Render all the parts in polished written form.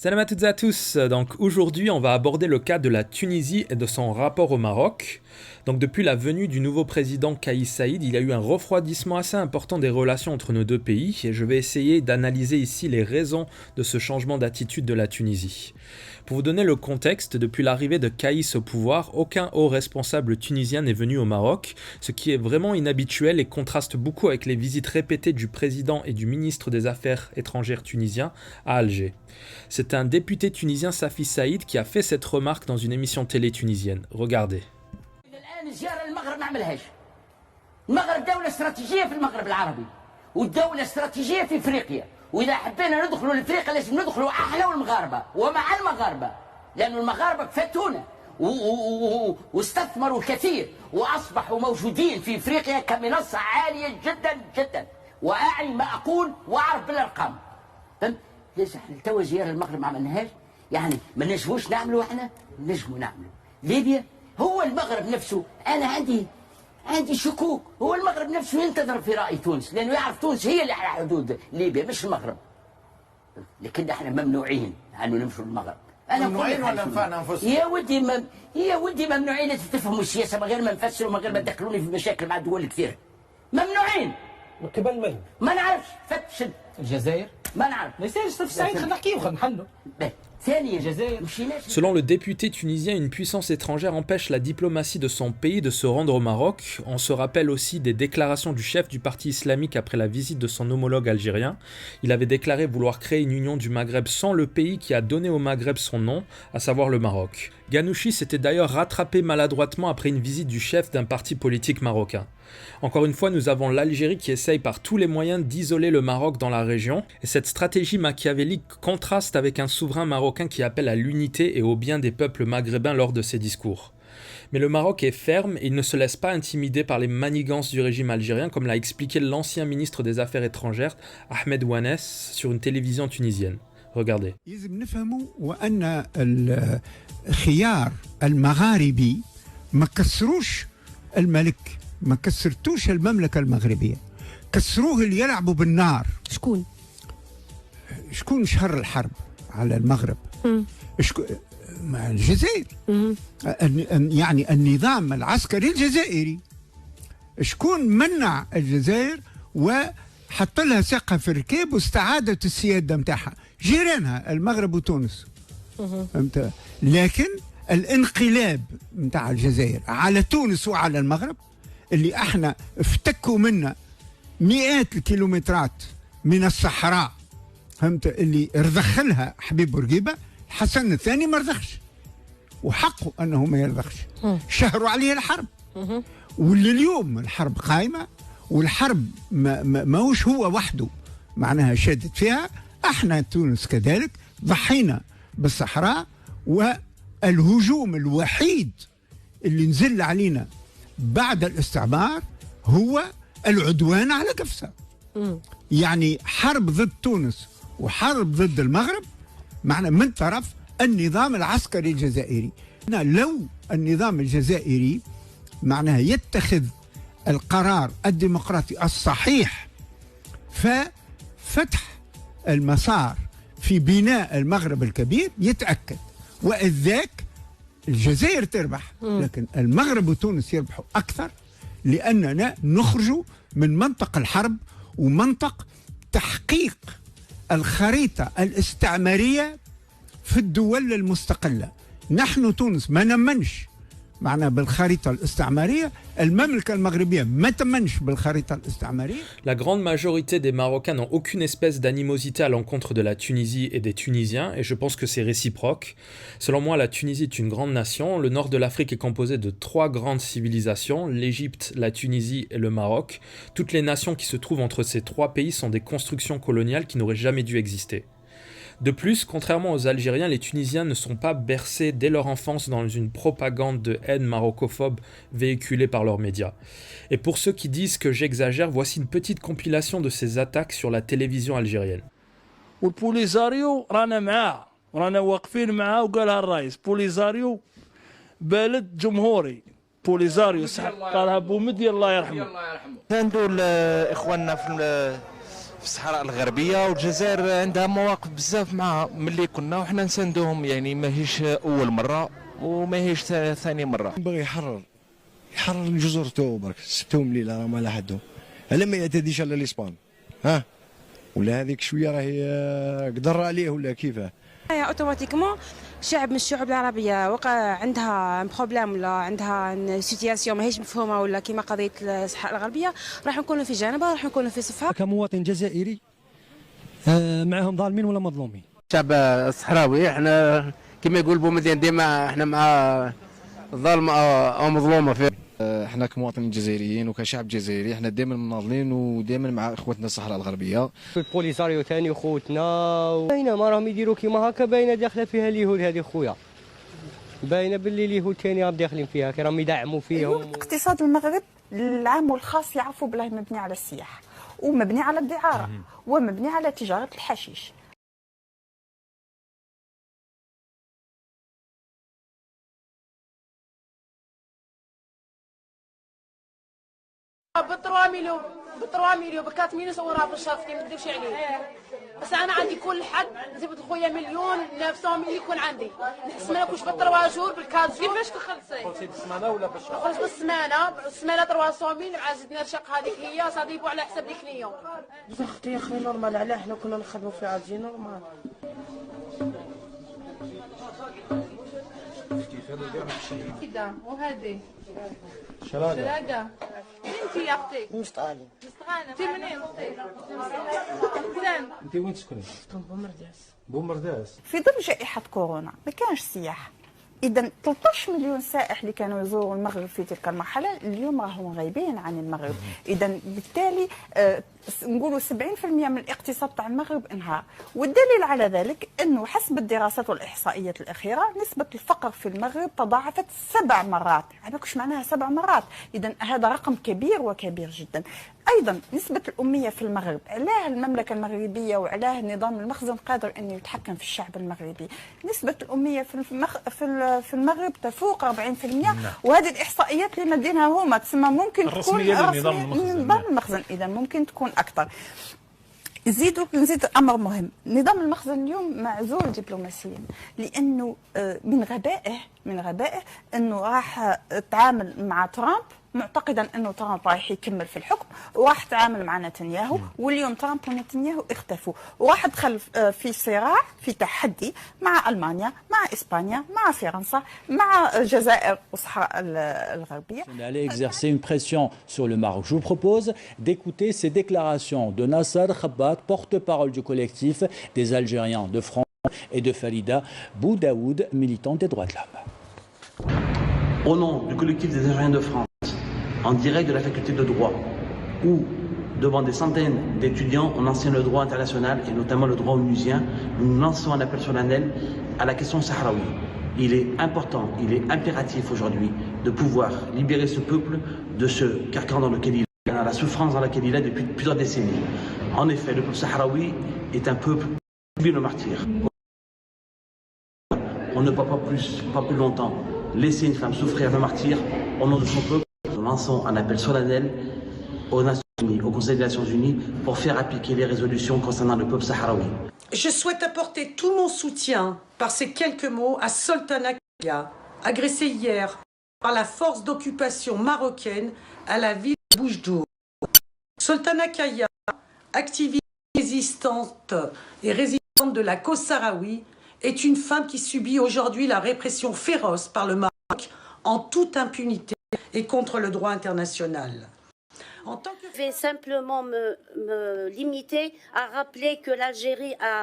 Salam à toutes et à tous. Donc aujourd'hui, on va aborder le cas de la Tunisie et de son rapport au Maroc. Donc depuis la venue du nouveau président Kais Saïed, il y a eu un refroidissement assez important des relations entre nos deux pays et je vais essayer d'analyser ici les raisons de ce changement d'attitude de la Tunisie. Pour vous donner le contexte, depuis l'arrivée de Kais au pouvoir, aucun haut responsable tunisien n'est venu au Maroc, ce qui est vraiment inhabituel et contraste beaucoup avec les visites répétées du président et du ministre des Affaires étrangères tunisien à Alger. C'est un député tunisien, Safi Saïd, qui a fait cette remarque dans une émission télé tunisienne. Regardez. المغرب دولة استراتيجية في المغرب العربي والدولة استراتيجية في افريقيا واذا حبينا ندخلوا لافريقيا لازم ندخلوا احنا والمغاربة ومع المغاربة لأن المغاربة فاتونا واستثمروا الكثير واصبحوا موجودين في افريقيا كمنصة عالية جدا جدا واعي ما اقول واعرف بالارقام. فهمت؟ ليش احنا توا زيارة المغرب ما عملناهاش؟ يعني ما نجموش نعملوا احنا؟ نجموا نعملوا. ليبيا هو المغرب نفسه انا عندي شكوك هو المغرب نفسه ينتظر في رأي تونس لأنه يعرف تونس هي اللي على حدود ليبيا مش المغرب. لكن احنا ممنوعين أنه نمشوا للمغرب. أنا ممنوعين ولا نفعنا أنفسنا؟ يا ودي ممنوعين تفهموا السياسة من غير ما نفسروا من غير ما تدخلوني في مشاكل مع الدول كثيرة. ممنوعين. من قبل من؟ ما نعرفش فتش الجزائر؟ ما نعرف. ما يصيرش في الصعيد خلينا نحكيو خلينا نحلوا. Selon le député tunisien, une puissance étrangère empêche la diplomatie de son pays de se rendre au Maroc. On se rappelle aussi des déclarations du chef du parti islamique après la visite de son homologue algérien. Il avait déclaré vouloir créer une union du Maghreb sans le pays qui a donné au Maghreb son nom, à savoir le Maroc. Ghanouchi s'était d'ailleurs rattrapé maladroitement après une visite du chef d'un parti politique marocain. Encore une fois, nous avons l'Algérie qui essaye par tous les moyens d'isoler le Maroc dans la région, et cette stratégie machiavélique contraste avec un souverain marocain qui appelle à l'unité et au bien des peuples maghrébins lors de ses discours. Mais le Maroc est ferme et il ne se laisse pas intimider par les manigances du régime algérien, comme l'a expliqué l'ancien ministre des Affaires étrangères, Ahmed Ouannès, sur une télévision tunisienne. Regardez. ما كسرتوش المملكة المغربية كسروه اللي يلعبوا بالنار. شكون شهر الحرب على المغرب؟ الجزائر. يعني النظام العسكري الجزائري. شكون منع الجزائر وحط لها ثقة في الركاب واستعادت السيادة متاعها؟ جيرانها المغرب وتونس. لكن الانقلاب متاع الجزائر على تونس وعلى المغرب اللي احنا افتكوا منا مئات الكيلومترات من الصحراء، فهمت، اللي رضخلها حبيب بورقيبه. الحسن الثاني ما رضخش وحقه انه ما يرضخش، شهروا عليه الحرب. واللي اليوم الحرب قائمه والحرب ماهوش هو وحده معناها شادت فيها، احنا تونس كذلك ضحينا بالصحراء. والهجوم الوحيد اللي نزل علينا بعد الاستعمار هو العدوان على قفصة. يعني حرب ضد تونس وحرب ضد المغرب معنى من طرف النظام العسكري الجزائري. لو النظام الجزائري معناها يتخذ القرار الديمقراطي الصحيح ففتح المسار في بناء المغرب الكبير يتأكد، وإذ ذاك الجزائر تربح، لكن المغرب وتونس يربحوا أكثر لأننا نخرج من منطق الحرب ومنطق تحقيق الخريطة الاستعمارية في الدول المستقلة. نحن تونس ما نمنش معنا بالخريطة الاستعمارية، المملكة المغربية ما تمنش بالخريطة الاستعمارية. La grande majorité des Marocains n'ont aucune espèce d'animosité à l'encontre de la Tunisie et des Tunisiens, et je pense que c'est réciproque. Selon moi, la Tunisie est une grande nation. Le nord de l'Afrique est composé de 3 grandes civilisations, l'Égypte, la Tunisie et le Maroc. Toutes les nations qui se trouvent entre ces 3 pays sont des constructions coloniales qui n'auraient jamais dû exister. De plus, contrairement aux Algériens, les Tunisiens ne sont pas bercés dès leur enfance dans une propagande de haine marocophobe véhiculée par leurs médias. Et pour ceux qui disent que j'exagère, voici une petite compilation de ces attaques sur la télévision algérienne. والبوليزاريو رانا معاه رانا واقفين معاه وقالها الرئيس بوليزاريو بلد جمهوري بوليزاريو قالها بومدي الله يرحمه. كندوا اخواننا في في الصحراء الغربيه، والجزائر عندها مواقف بزاف معها ملي كنا وحنا نساندوهم، يعني ماهيش اول مره وماهيش ثاني مره. ينبغي يحرر الجزر تو برك، سبتهم ليله راه ما حدهم، على ما يعتديش على الاسبان، ها ولا هذيك شويه راهي قدر عليه ولا كيفاه. اوتوماتيكمون شعب من الشعوب العربيه وقع عندها بروبليم ولا عندها سيتياسيون ماهيش مفهومه ولا كيما قضيه الصحراء الغربيه، راح نكونوا في جانبها، راح نكونوا في صفها. كمواطن جزائري معهم ظالمين ولا مظلومين. الشعب الصحراوي احنا كما يقول بومدين ديما احنا مع الظالمه او مظلومه في. احنا كمواطنين جزائريين وكشعب جزائري احنا دائما مناضلين ودائما مع اخوتنا الصحراء الغربيه. البوليساريو ثاني خوتنا باينه ما راهم يديروا كيما هكا، باينه داخله فيها اليهود هذه خويا، باينه باللي اليهود ثاني راهم داخلين فيها كي راهم يدعموا فيهم. اقتصاد المغرب العام والخاص يعرفوا بلاه مبني على السياحه ومبني على الدعاره ومبني على تجاره الحشيش. ب3 مليون ب4 مليون صورها في الشهر ما نديرش عليه، بس انا عندي كل حد زبط خويا مليون 900 يكون عندي، نحس ما ناكلش ب3 جور ب4 جور. كيفاش تخلصي؟ خلصي بالسمانه ولا بالشهر؟ خلص بالسمانه 300 مع زدنا الشق هذيك هي صديبوا على حساب الكليون. اختي يا اخي نورمال، علاه حنا كنا نخدموا في عادي نورمال. وهذه شراقه انت يا اختي مستغاني انت منين اختي؟ انت وين تسكني؟ بومرداس. في ظل جائحه كورونا ما كانش سياحه، اذا 13 مليون سائح اللي كانوا يزوروا المغرب في تلك المرحله اليوم راهم غايبين عن المغرب، اذا بالتالي نقولوا 70% من الاقتصاد تاع المغرب انهار، والدليل على ذلك انه حسب الدراسات والاحصائيات الاخيره نسبه الفقر في المغرب تضاعفت 7 مرات، عارفش معناها 7 مرات، اذا هذا رقم كبير وكبير جدا. ايضا نسبه الاميه في المغرب، علاه المملكه المغربيه وعلاه نظام المخزن قادر انه يتحكم في الشعب المغربي، نسبه الاميه في المغرب تفوق 40%، وهذه الاحصائيات اللي مدينها هما تسمى ممكن تكون الرسميه لنظام المخزن، اذا ممكن تكون اكثر. نزيد امر مهم، نظام المخزن اليوم معزول دبلوماسيا، لانه من غبائه انه راح تعامل مع ترامب معتقدا انه ترامب رايح يكمل في الحكم، وراح تعامل مع نتنياهو، واليوم ترامب ونتنياهو اختفوا، وراح دخل في صراع في تحدي مع المانيا، مع اسبانيا، مع فرنسا، مع الجزائر والصحراء الغربيه. On allait exercer une pression sur le Maroc. Je vous propose d'écouter ces déclarations de Nasser Khabat, porte-parole du collectif des Algériens de France et de Farida Boudaoud, militante des droits de l'homme. Au nom du collectif des Algériens de France, en direct de la faculté de droit, où devant des centaines d'étudiants on enseigne le droit international et notamment le droit onusien, nous lançons un appel solennel à la question sahraoui. Il est important, il est impératif aujourd'hui de pouvoir libérer ce peuple de ce carcan dans lequel il est, dans la souffrance dans laquelle il est depuis plusieurs décennies. En effet, le peuple sahraoui est un peuple qui vit le martyr. On ne peut pas plus longtemps laisser une femme souffrir le martyr au nom de son peuple. Nous lançons un appel solennel aux Nations Unies, au Conseil des Nations Unies, pour faire appliquer les résolutions concernant le peuple sahraoui. Je souhaite apporter tout mon soutien par ces quelques mots à Soltana Kaya, agressé hier par la force d'occupation marocaine à la ville de Boujdour. Soltana Kaya, activiste résistante et résistante de la cause sahraoui, est une femme qui subit aujourd'hui la répression féroce par le Maroc en toute impunité et contre le droit international. Je vais simplement me limiter à rappeler que l'Algérie a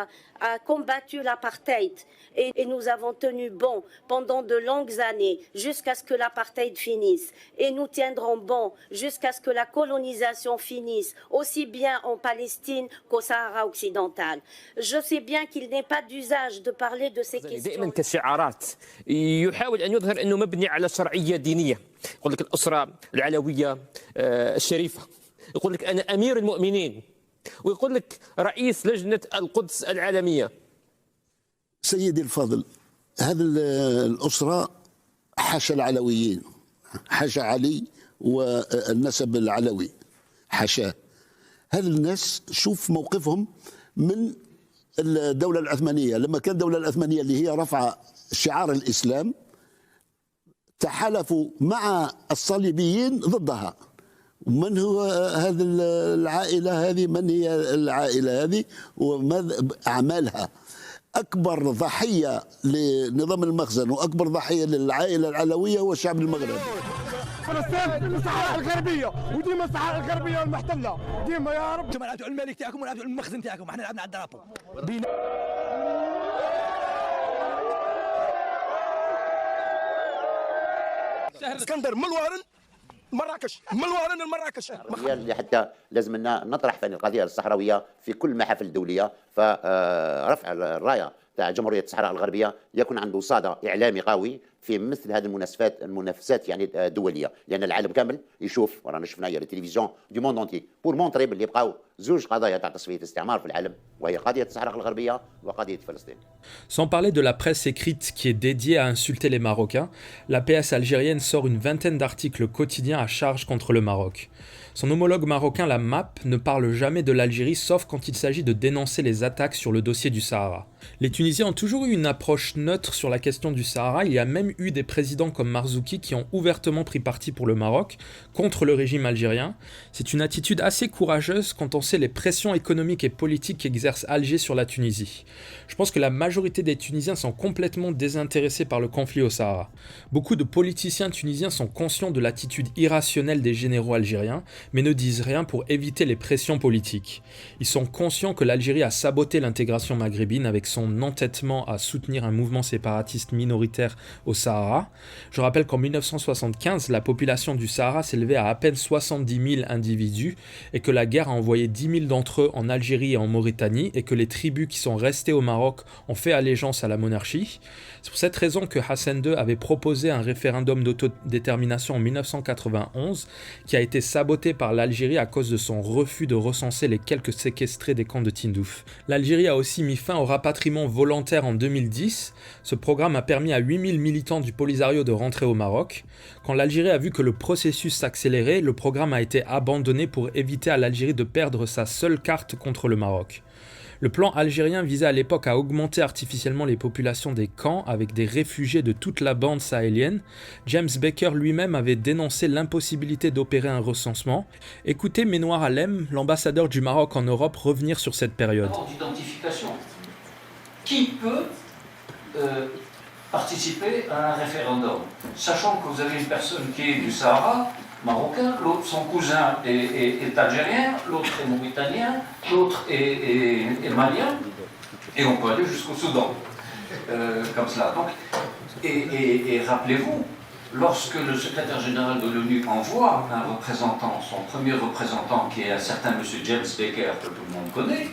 combattu l'apartheid et nous avons tenu bon pendant de longues années jusqu'à ce que l'apartheid finisse, et nous tiendrons bon jusqu'à ce que la colonisation finisse aussi bien en Palestine qu'au Sahara occidental. Je sais bien qu'il n'est pas d'usage de parler de ces questions. دائما كشعارات يحاول ان يظهر انه مبني على شرعيه دينيه، يقول لك الاسره العلويه الشريفه، يقول لك انا امير المؤمنين، ويقول لك رئيس لجنه القدس العالميه. سيدي الفاضل، هذه الاسره حاشا العلويين، حاشا علي والنسب العلوي، حاشاه. هذه الناس شوف موقفهم من الدولة العثمانية. لما كانت الدولة العثمانية اللي هي رفع شعار الإسلام تحالفوا مع الصليبيين ضدها. من هو هذه العائلة هذه؟ من هي العائلة هذه وماذا أعمالها؟ أكبر ضحية لنظام المخزن وأكبر ضحية للعائلة العلوية هو الشعب المغربي. فلسطين من الصحراء الغربية، وديما الصحراء الغربية المحتلة ديما يا رب. انتم لعبتوا الملك تاعكم ولعبتوا المخزن تاعكم، احنا لعبنا على الدرابو. اسكندر ملوارن مراكش، ملوارن المراكش. اللي حتى لازم نطرح في القضيه الصحراويه في كل المحافل الدوليه، فرفع الرايه تاع جمهوريه الصحراء الغربيه يكون عنده صدى اعلامي قوي في مثل هذه المنافسات يعني الدوليه، لان العالم كامل يشوف، ورانا شفنا هي التلفزيون دو موند اونتي بور مونطري باللي بقاو زوج قضايا تاع تصفيه الاستعمار في العالم، وهي قضيه الصحراء الغربيه وقضيه فلسطين. Sans parler de la presse écrite qui est dédiée à insulter les Marocains, la PS algérienne sort une vingtaine d'articles quotidiens à charge contre le Maroc. Son homologue marocain, la MAP, ne parle jamais de l'Algérie sauf quand il s'agit de dénoncer les attaques sur le dossier du Sahara. Les Tunisiens ont toujours eu une approche neutre sur la question du Sahara. Il y a même eu des présidents comme Marzouki qui ont ouvertement pris parti pour le Maroc, contre le régime algérien. C'est une attitude assez courageuse quand on sait les pressions économiques et politiques qu'exerce Alger sur la Tunisie. Je pense que la majorité des Tunisiens sont complètement désintéressés par le conflit au Sahara. Beaucoup de politiciens tunisiens sont conscients de l'attitude irrationnelle des généraux algériens, mais ne disent rien pour éviter les pressions politiques. Ils sont conscients que l'Algérie a saboté l'intégration maghrébine avec son entêtement à soutenir un mouvement séparatiste minoritaire au Sahara. Je rappelle qu'en 1975, la population du Sahara s'élevait à peine 70 000 individus et que la guerre a envoyé 10 000 d'entre eux en Algérie et en Mauritanie et que les tribus qui sont restées au Maroc ont fait allégeance à la monarchie. C'est pour cette raison que Hassan II avait proposé un référendum d'autodétermination en 1991 qui a été saboté par l'Algérie à cause de son refus de recenser les quelques séquestrés des camps de Tindouf. L'Algérie a aussi mis fin au rapatriement volontaire en 2010. Ce programme a permis à 8000 militants du Polisario de rentrer au Maroc. Quand l'Algérie a vu que le processus s'accélérait, le programme a été abandonné pour éviter à l'Algérie de perdre sa seule carte contre le Maroc. Le plan algérien visait à l'époque à augmenter artificiellement les populations des camps avec des réfugiés de toute la bande sahélienne. James Baker lui-même avait dénoncé l'impossibilité d'opérer un recensement. Écoutez Menouar Alem, l'ambassadeur du Maroc en Europe, revenir sur cette période. D'identification. Qui peut participer à un référendum, sachant que vous avez une personne qui est du Sahara marocain, l'autre son cousin est algérien, l'autre est mauritanien, l'autre est malien, et on peut aller jusqu'au Soudan, comme cela. Donc, et rappelez-vous, lorsque le secrétaire général de l'ONU envoie un représentant, son premier représentant, qui est un certain monsieur James Baker, que tout le monde connaît,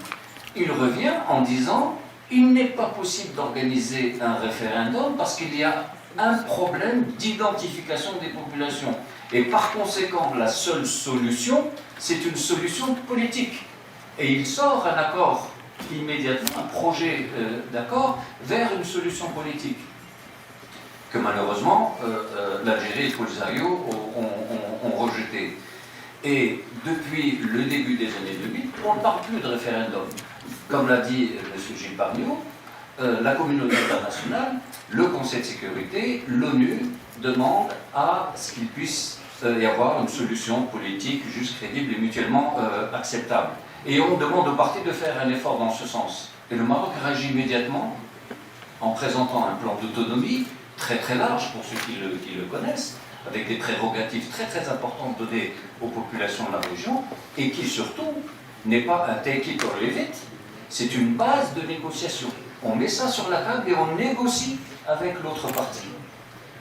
il revient en disant il n'est pas possible d'organiser un référendum parce qu'il y a un problème d'identification des populations. Et par conséquent, la seule solution, c'est une solution politique. Et il sort un accord immédiatement, un projet d'accord vers une solution politique que malheureusement l'Algérie et le Polisario ont rejeté. Et depuis le début des années 2000, on ne parle plus de référendum. Comme l'a dit M. Gilles Pargniot, la communauté internationale, le Conseil de sécurité, l'ONU demandent à ce qu'il puisse y avoir une solution politique juste, crédible et mutuellement acceptable. Et on demande aux partis de faire un effort dans ce sens. Et le Maroc réagit immédiatement en présentant un plan d'autonomie très très large pour ceux qui le connaissent, avec des prérogatives très très importantes données aux populations de la région, et qui surtout n'est pas un take it or leave it, c'est une base de négociation. On met ça sur la table et on négocie avec l'autre partie.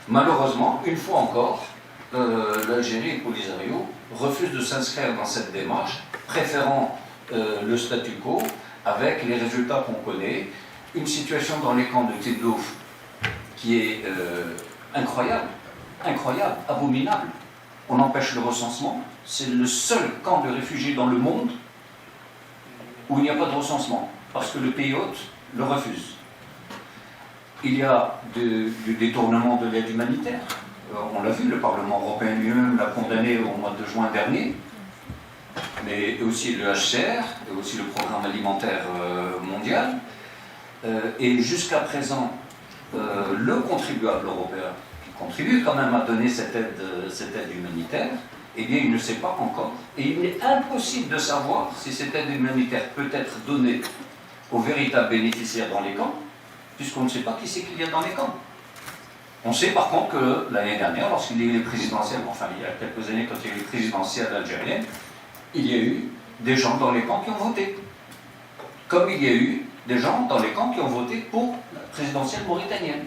Malheureusement, une fois encore, l'Algérie et le Polisario refusent de s'inscrire dans cette démarche, préférant le statu quo avec les résultats qu'on connaît. Une situation dans les camps de Tindouf qui est incroyable, abominable. On empêche le recensement. C'est le seul camp de réfugiés dans le monde où il n'y a pas de recensement, parce que le pays hôte le refuse. Il y a du détournement de l'aide humanitaire. On l'a vu, le Parlement européen lui-même l'a condamné au mois de juin dernier. mais aussi le HCR, et aussi le Programme alimentaire mondial. Et jusqu'à présent, le contribuable européen, qui contribue quand même à donner cette aide humanitaire, eh bien, il ne sait pas encore. Et il est impossible de savoir si cette aide humanitaire peut être donnée aux véritables bénéficiaires dans les camps, puisqu'on ne sait pas qui c'est qu'il y a dans les camps. On sait par contre que l'année dernière, lorsqu'il y a eu les présidentielles, enfin il y a quelques années quand il y a eu les présidentielles algériennes, il y a eu des gens dans les camps qui ont voté. Comme il y a eu des gens dans les camps qui ont voté pour la présidentielle mauritanienne.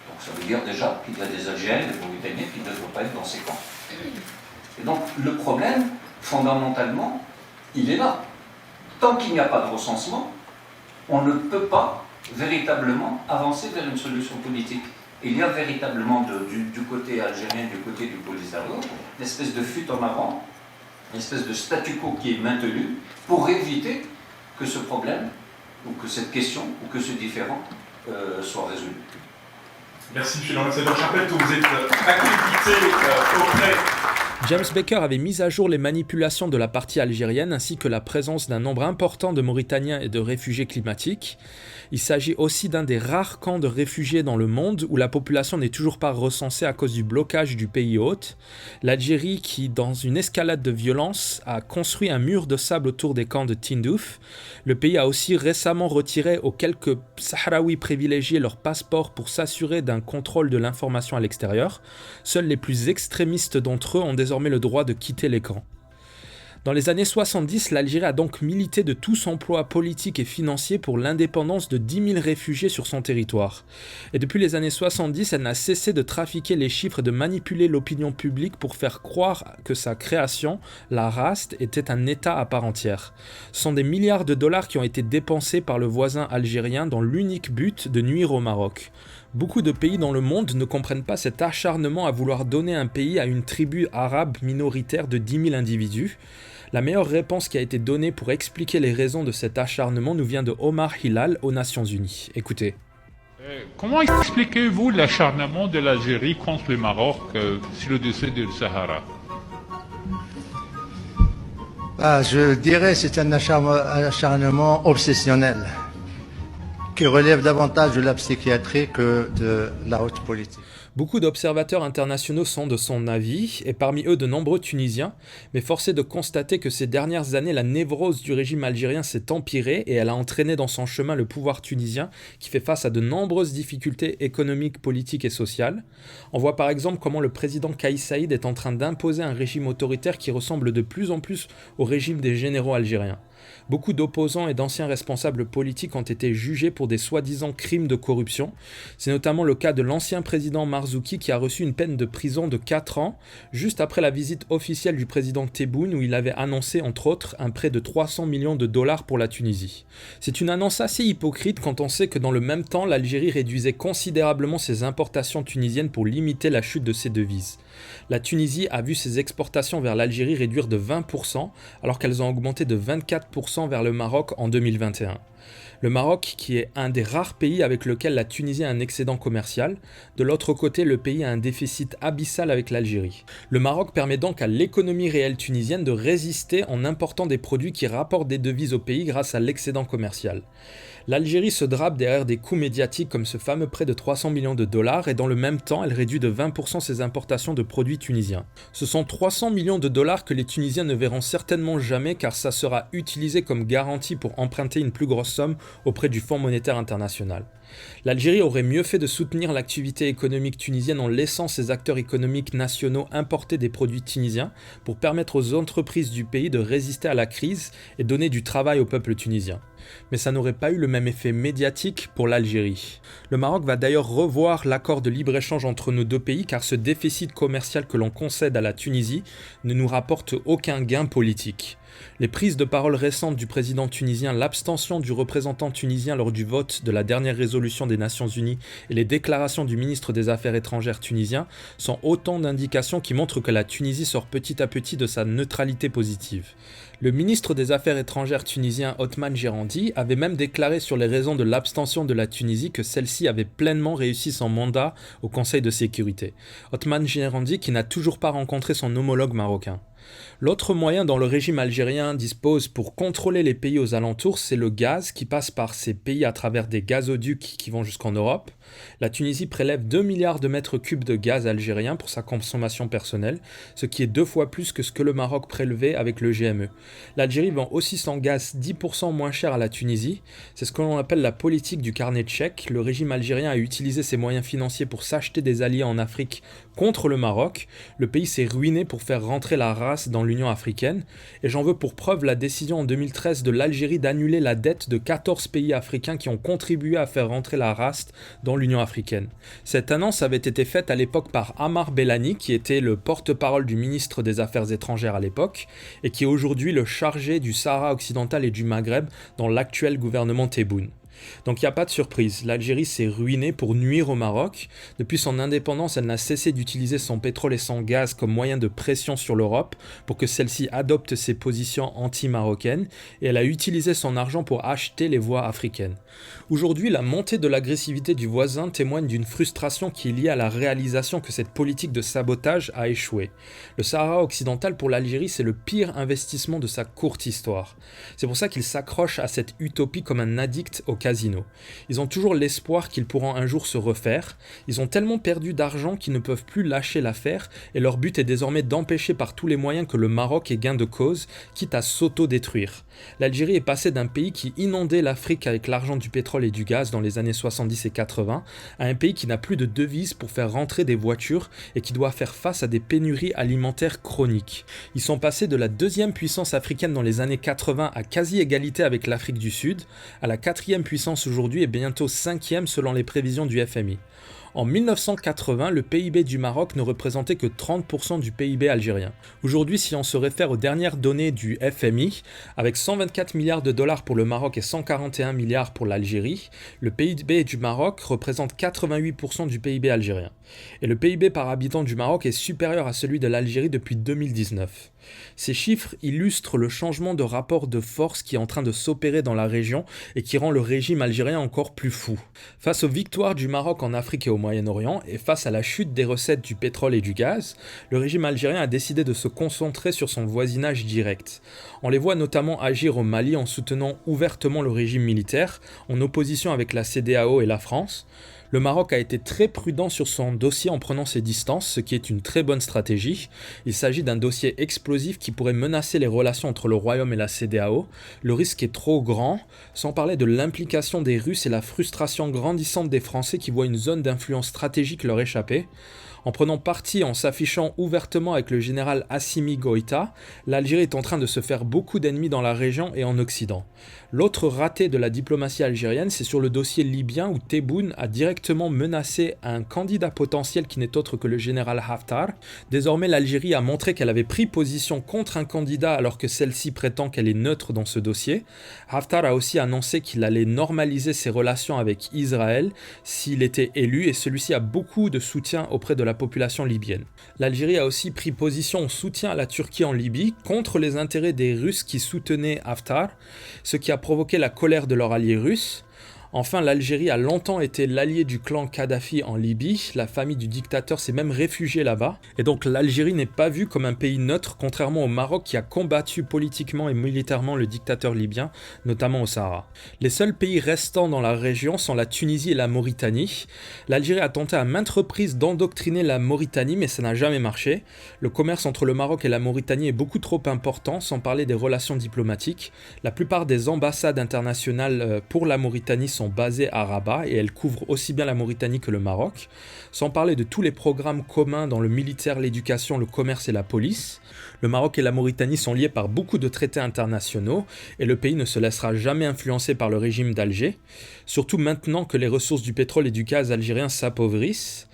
Donc ça veut dire déjà qu'il y a des Algériens et des Mauritaniens qui ne devraient pas être dans ces camps. Et donc le problème, fondamentalement, il est là. Tant qu'il n'y a pas de recensement, on ne peut pas véritablement avancer vers une solution politique. Il y a véritablement du côté algérien, du côté du Polisario, une espèce de fuite en avant, une espèce de statu quo qui est maintenu pour éviter que ce problème, ou que cette question, ou que ce différend soit résolu. Merci M. l'ambassadeur Charpette, vous êtes accrédité auprès... James Baker avait mis à jour les manipulations de la partie algérienne ainsi que la présence d'un nombre important de Mauritaniens et de réfugiés climatiques. Il s'agit aussi d'un des rares camps de réfugiés dans le monde où la population n'est toujours pas recensée à cause du blocage du pays hôte. L'Algérie qui, dans une escalade de violence, a construit un mur de sable autour des camps de Tindouf. Le pays a aussi récemment retiré aux quelques Sahraouis privilégiés leur passeport pour s'assurer d'un contrôle de l'information à l'extérieur. Seuls les plus extrémistes d'entre eux ont désormais le droit de quitter les camps. Dans les années 70, l'Algérie a donc milité de tout son emploi politique et financier pour l'indépendance de 10 000 réfugiés sur son territoire. Et depuis les années 70, elle n'a cessé de trafiquer les chiffres et de manipuler l'opinion publique pour faire croire que sa création, la RAST, était un État à part entière. Ce sont des milliards de dollars qui ont été dépensés par le voisin algérien dans l'unique but de nuire au Maroc. Beaucoup de pays dans le monde ne comprennent pas cet acharnement à vouloir donner un pays à une tribu arabe minoritaire de 10 000 individus. La meilleure réponse qui a été donnée pour expliquer les raisons de cet acharnement nous vient de Omar Hilal aux Nations Unies. Écoutez. Comment expliquez-vous l'acharnement de l'Algérie contre le Maroc sur le dossier du Sahara? Je dirais que c'est un acharnement obsessionnel qui relève davantage de la psychiatrie que de la haute politique. Beaucoup d'observateurs internationaux sont de son avis, et parmi eux de nombreux Tunisiens, mais force est de constater que ces dernières années, la névrose du régime algérien s'est empirée et elle a entraîné dans son chemin le pouvoir tunisien qui fait face à de nombreuses difficultés économiques, politiques et sociales. On voit par exemple comment le président Kais Saïed est en train d'imposer un régime autoritaire qui ressemble de plus en plus au régime des généraux algériens. Beaucoup d'opposants et d'anciens responsables politiques ont été jugés pour des soi-disant crimes de corruption. C'est notamment le cas de l'ancien président Marzouki qui a reçu une peine de prison de 4 ans, juste après la visite officielle du président Tebboune où il avait annoncé entre autres un prêt de 300 millions de dollars pour la Tunisie. C'est une annonce assez hypocrite quand on sait que dans le même temps, l'Algérie réduisait considérablement ses importations tunisiennes pour limiter la chute de ses devises. La Tunisie a vu ses exportations vers l'Algérie réduire de 20%, alors qu'elles ont augmenté de 24% vers le Maroc en 2021. Le Maroc, qui est un des rares pays avec lequel la Tunisie a un excédent commercial. De l'autre côté, le pays a un déficit abyssal avec l'Algérie. Le Maroc permet donc à l'économie réelle tunisienne de résister en important des produits qui rapportent des devises au pays grâce à l'excédent commercial. L'Algérie se drape derrière des coûts médiatiques comme ce fameux prêt de 300 millions de dollars et dans le même temps, elle réduit de 20% ses importations de produits tunisiens. Ce sont 300 millions de dollars que les Tunisiens ne verront certainement jamais car ça sera utilisé comme garantie pour emprunter une plus grosse somme auprès du Fonds monétaire international. L'Algérie aurait mieux fait de soutenir l'activité économique tunisienne en laissant ses acteurs économiques nationaux importer des produits tunisiens pour permettre aux entreprises du pays de résister à la crise et donner du travail au peuple tunisien. Mais ça n'aurait pas eu le même effet médiatique pour l'Algérie. Le Maroc va d'ailleurs revoir l'accord de libre-échange entre nos deux pays car ce déficit commercial que l'on concède à la Tunisie ne nous rapporte aucun gain politique. Les prises de parole récentes du président tunisien, l'abstention du représentant tunisien lors du vote de la dernière résolution des Nations Unies et les déclarations du ministre des Affaires étrangères tunisien sont autant d'indications qui montrent que la Tunisie sort petit à petit de sa neutralité positive. Le ministre des Affaires étrangères tunisien Othman Jerandi avait même déclaré sur les raisons de l'abstention de la Tunisie que celle-ci avait pleinement réussi son mandat au Conseil de sécurité. Othman Jerandi qui n'a toujours pas rencontré son homologue marocain. L'autre moyen dont le régime algérien dispose pour contrôler les pays aux alentours, c'est le gaz qui passe par ces pays à travers des gazoducs qui vont jusqu'en Europe. La Tunisie prélève 2 milliards de mètres cubes de gaz algérien pour sa consommation personnelle, ce qui est 2 fois plus que ce que le Maroc prélevait avec le GME. L'Algérie vend aussi son gaz 10% moins cher à la Tunisie. C'est ce que l'on appelle la politique du carnet de chèques. Le régime algérien a utilisé ses moyens financiers pour s'acheter des alliés en Afrique contre le Maroc. Le pays s'est ruiné pour faire rentrer la race dans l'Union africaine. Et j'en veux pour preuve la décision en 2013 de l'Algérie d'annuler la dette de 14 pays africains qui ont contribué à faire rentrer la race dans l'Union africaine. Cette annonce avait été faite à l'époque par Amar Bellani, qui était le porte-parole du ministre des Affaires étrangères à l'époque, et qui est aujourd'hui le chargé du Sahara occidental et du Maghreb dans l'actuel gouvernement Tebboune. Donc il n'y a pas de surprise, l'Algérie s'est ruinée pour nuire au Maroc. Depuis son indépendance, elle n'a cessé d'utiliser son pétrole et son gaz comme moyen de pression sur l'Europe pour que celle-ci adopte ses positions anti-marocaines, et elle a utilisé son argent pour acheter les voix africaines. Aujourd'hui, la montée de l'agressivité du voisin témoigne d'une frustration qui est liée à la réalisation que cette politique de sabotage a échoué. Le Sahara occidental pour l'Algérie, c'est le pire investissement de sa courte histoire. C'est pour ça qu'ils s'accrochent à cette utopie comme un addict au casino. Ils ont toujours l'espoir qu'ils pourront un jour se refaire. Ils ont tellement perdu d'argent qu'ils ne peuvent plus lâcher l'affaire, et leur but est désormais d'empêcher par tous les moyens que le Maroc ait gain de cause, quitte à s'auto-détruire. L'Algérie est passée d'un pays qui inondait l'Afrique avec l'argent du pétrole et du gaz dans les années 70 et 80 à un pays qui n'a plus de devises pour faire rentrer des voitures et qui doit faire face à des pénuries alimentaires chroniques. Ils sont passés de la deuxième puissance africaine dans les années 80 à quasi-égalité avec l'Afrique du Sud, à la quatrième puissance aujourd'hui et bientôt cinquième selon les prévisions du FMI. En 1980, le PIB du Maroc ne représentait que 30% du PIB algérien. Aujourd'hui, si on se réfère aux dernières données du FMI, avec 124 milliards de dollars pour le Maroc et 141 milliards pour l'Algérie, le PIB du Maroc représente 88% du PIB algérien. Et le PIB par habitant du Maroc est supérieur à celui de l'Algérie depuis 2019. Ces chiffres illustrent le changement de rapport de force qui est en train de s'opérer dans la région et qui rend le régime algérien encore plus fou. Face aux victoires du Maroc en Afrique et au Moyen-Orient, et face à la chute des recettes du pétrole et du gaz, le régime algérien a décidé de se concentrer sur son voisinage direct. On les voit notamment agir au Mali en soutenant ouvertement le régime militaire, en opposition avec la CEDEAO et la France. Le Maroc a été très prudent sur son dossier en prenant ses distances, ce qui est une très bonne stratégie. Il s'agit d'un dossier explosif qui pourrait menacer les relations entre le Royaume et la CEDEAO. Le risque est trop grand, sans parler de l'implication des Russes et la frustration grandissante des Français qui voient une zone d'influence stratégique leur échapper. En prenant parti, en s'affichant ouvertement avec le général Assimi Goïta, l'Algérie est en train de se faire beaucoup d'ennemis dans la région et en Occident. L'autre raté de la diplomatie algérienne, c'est sur le dossier libyen où Tebboune a directement menacé un candidat potentiel qui n'est autre que le général Haftar. Désormais, l'Algérie a montré qu'elle avait pris position contre un candidat alors que celle-ci prétend qu'elle est neutre dans ce dossier. Haftar a aussi annoncé qu'il allait normaliser ses relations avec Israël s'il était élu, et celui-ci a beaucoup de soutien auprès de la population libyenne. L'Algérie a aussi pris position en soutien à la Turquie en Libye contre les intérêts des Russes qui soutenaient Haftar, ce qui a provoqué la colère de leur allié russe. Enfin, l'Algérie a longtemps été l'allié du clan Kadhafi en Libye, la famille du dictateur s'est même réfugiée là-bas, et donc l'Algérie n'est pas vue comme un pays neutre, contrairement au Maroc qui a combattu politiquement et militairement le dictateur libyen, notamment au Sahara. Les seuls pays restants dans la région sont la Tunisie et la Mauritanie. L'Algérie a tenté à maintes reprises d'endoctriner la Mauritanie, mais ça n'a jamais marché. Le commerce entre le Maroc et la Mauritanie est beaucoup trop important, sans parler des relations diplomatiques. La plupart des ambassades internationales pour la Mauritanie sont basées à Rabat et elles couvrent aussi bien la Mauritanie que le Maroc, sans parler de tous les programmes communs dans le militaire, l'éducation, le commerce et la police. Le Maroc et la Mauritanie sont liés par beaucoup de traités internationaux et le pays ne se laissera jamais influencer par le régime d'Alger, surtout maintenant que les ressources du pétrole et du gaz algériens s'appauvrissent.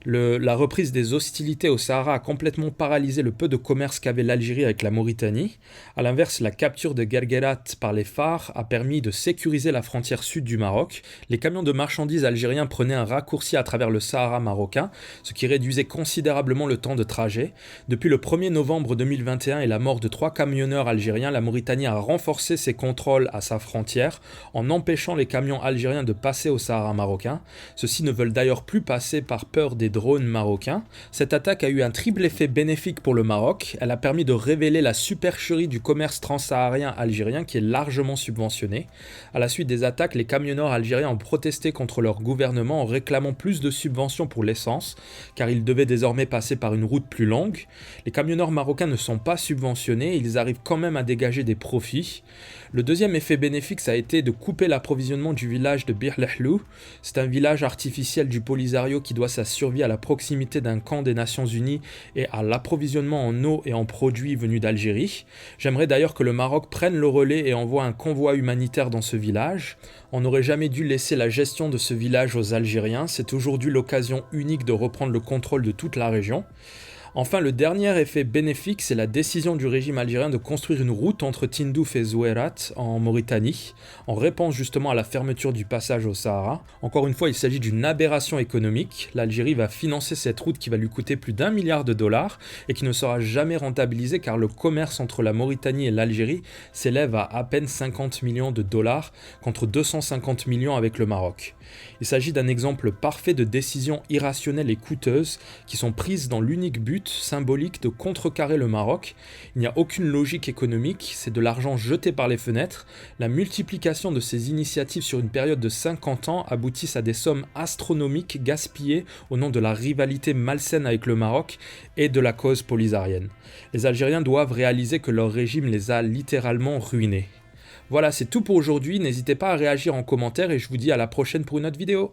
La reprise des hostilités au Sahara a complètement paralysé le peu de commerce qu'avait l'Algérie avec la Mauritanie. A l'inverse, la capture de Guerguerat par les phares a permis de sécuriser la frontière sud du Maroc. Les camions de marchandises algériens prenaient un raccourci à travers le Sahara marocain, ce qui réduisait considérablement le temps de trajet. Depuis le 1er novembre 2021 et la mort de 3 camionneurs algériens, la Mauritanie a renforcé ses contrôles à sa frontière en empêchant les camions algériens de passer au Sahara marocain. Ceux-ci ne veulent d'ailleurs plus passer par peur des drones marocains. Cette attaque a eu un triple effet bénéfique pour le Maroc. Elle a permis de révéler la supercherie du commerce transsaharien algérien qui est largement subventionné. À la suite des attaques, les camionneurs algériens ont protesté contre leur gouvernement en réclamant plus de subventions pour l'essence, car ils devaient désormais passer par une route plus longue. Les camionneurs marocains ne sont pas subventionnés, ils arrivent quand même à dégager des profits. Le deuxième effet bénéfique, ça a été de couper l'approvisionnement du village de Bir Lehlou. C'est un village artificiel du Polisario qui doit sa survie à la proximité d'un camp des Nations Unies et à l'approvisionnement en eau et en produits venus d'Algérie. J'aimerais d'ailleurs que le Maroc prenne le relais et envoie un convoi humanitaire dans ce village. On n'aurait jamais dû laisser la gestion de ce village aux Algériens. C'est aujourd'hui l'occasion unique de reprendre le contrôle de toute la région. Enfin, le dernier effet bénéfique, c'est la décision du régime algérien de construire une route entre Tindouf et Zouérat en Mauritanie, en réponse justement à la fermeture du passage au Sahara. Encore une fois, il s'agit d'une aberration économique. L'Algérie va financer cette route qui va lui coûter plus d'1 milliard de dollars et qui ne sera jamais rentabilisée car le commerce entre la Mauritanie et l'Algérie s'élève à peine 50 millions de dollars contre 250 millions avec le Maroc. Il s'agit d'un exemple parfait de décisions irrationnelles et coûteuses qui sont prises dans l'unique but symbolique de contrecarrer le Maroc. Il n'y a aucune logique économique, c'est de l'argent jeté par les fenêtres. La multiplication de ces initiatives sur une période de 50 ans aboutissent à des sommes astronomiques gaspillées au nom de la rivalité malsaine avec le Maroc et de la cause polisarienne. Les Algériens doivent réaliser que leur régime les a littéralement ruinés. Voilà, c'est tout pour aujourd'hui, n'hésitez pas à réagir en commentaire et je vous dis à la prochaine pour une autre vidéo.